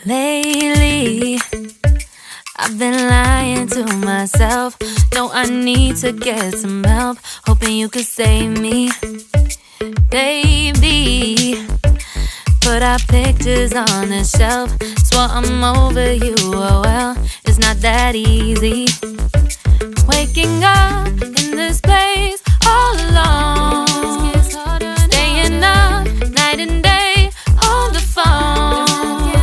Lately, I've been lying to myself. No, I need to get some help. Hoping you could save me, baby. Put our pictures on the shelf. Swore I'm over you, oh well, it's not that easy. Waking up in this place all alone, staying up night and day on the phone.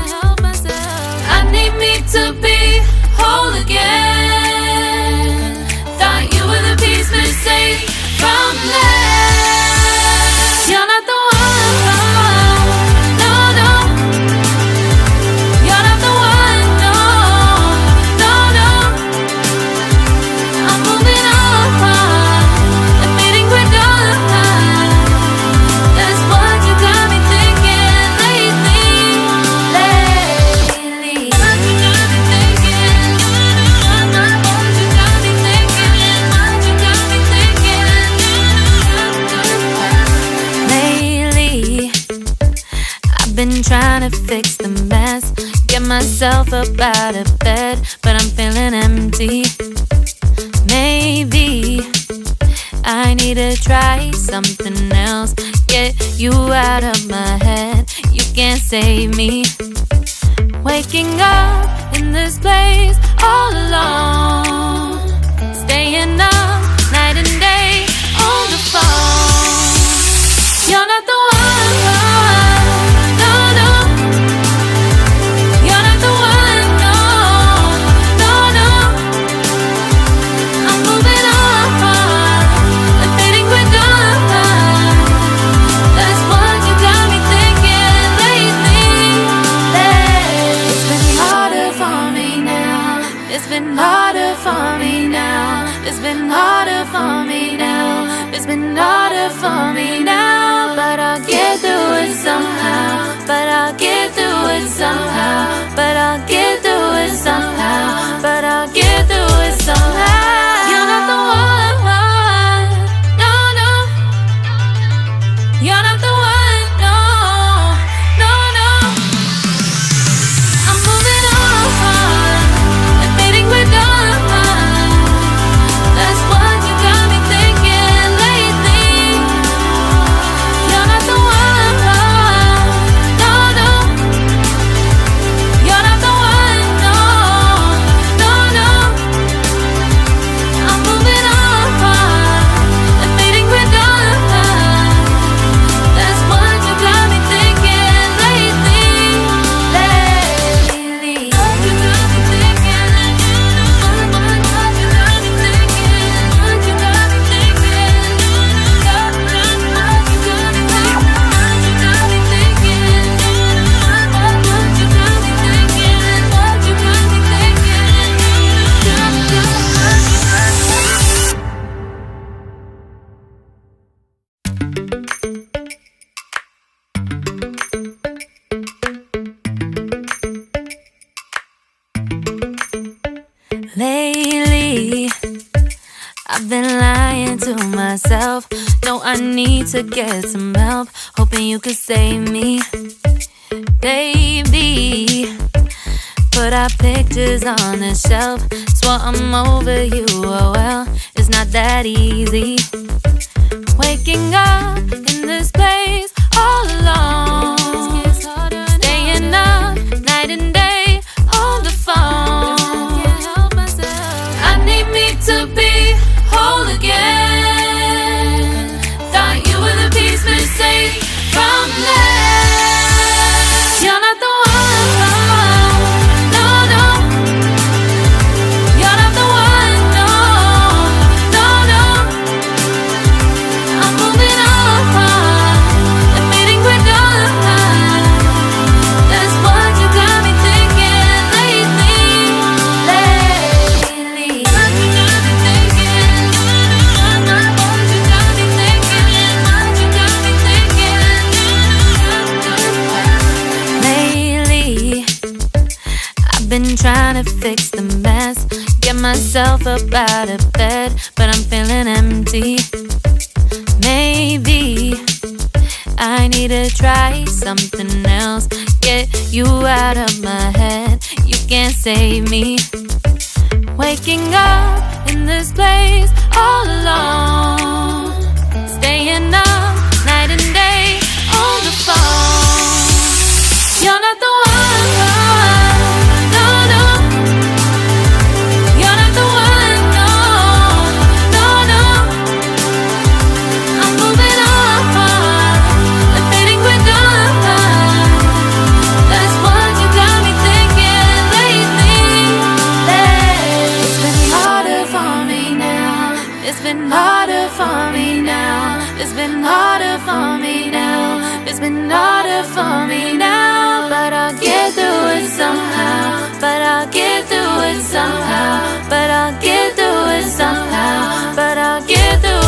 I need me to be whole again. Thought you were the piece missing from left. You're not the one, no, no. You're not the one, no, no, no. I'm moving on, admitting we're done. That's what you got me thinking lately. What you got me thinking. What you got me thinking. What you got me thinking. Lately, I've been trying to fix the mess, get myself up out of bed, but I'm feeling empty. Maybe I need to try something else. Get you out of my head, you can't save me. Waking up in this place all alone, staying up night and day on the phone. You're not the one, no, no. You're not the one, no, no, no. I'm moving on, admitting we're done. That's what you got me thinking lately. It's been harder for me now. It's been harder for me now. It's been harder for me now. It's been harder for me now. But I'll get through it somehow. But I'll get through it somehow. But I'll get through it somehow. But I'll get through it somehow. You're not the one, no, no. You're not the one, no, no, no. I'm moving on, admitting we're done. That's what you got me thinking lately. You're not the one, no, no. You're not the one, no, no, no. I'm moving on, admitting we're done. That's what you got me thinking lately. What you got me thinking. What you got me thinking. What you got me thinking. What you got me thinking. What you got me thinking. What you got me thinking. What you got me Lately, I've been lying to myself. No, I need to get some help. Hoping you could save me, baby. Put our pictures on the shelf. Swore I'm over you, oh well, it's not that easy. Waking up in this place all alone, staying up night and day on the phone. I need me to be whole again. Thought you were the piece missing from left. You're not the one, no, no. You're not the one, no, no, no. I'm moving on, trying to fix the mess, get myself up out of bed, but I'm feeling empty. Maybe I need to try something else, get you out of my head. You can't save me. Waking up in this place all alone, staying up night and day on the phone. You're not the one, no, no. You're not the one, no, no, no. I'm moving on, I'm fading quicker. That's what you got me thinking lately. It's been harder for me now. It's been harder for me now. It's been harder for me now. It's been harder for me now. But I'll get through it somehow. But I'll get through it somehow. But I'll get through it somehow. But I'll get through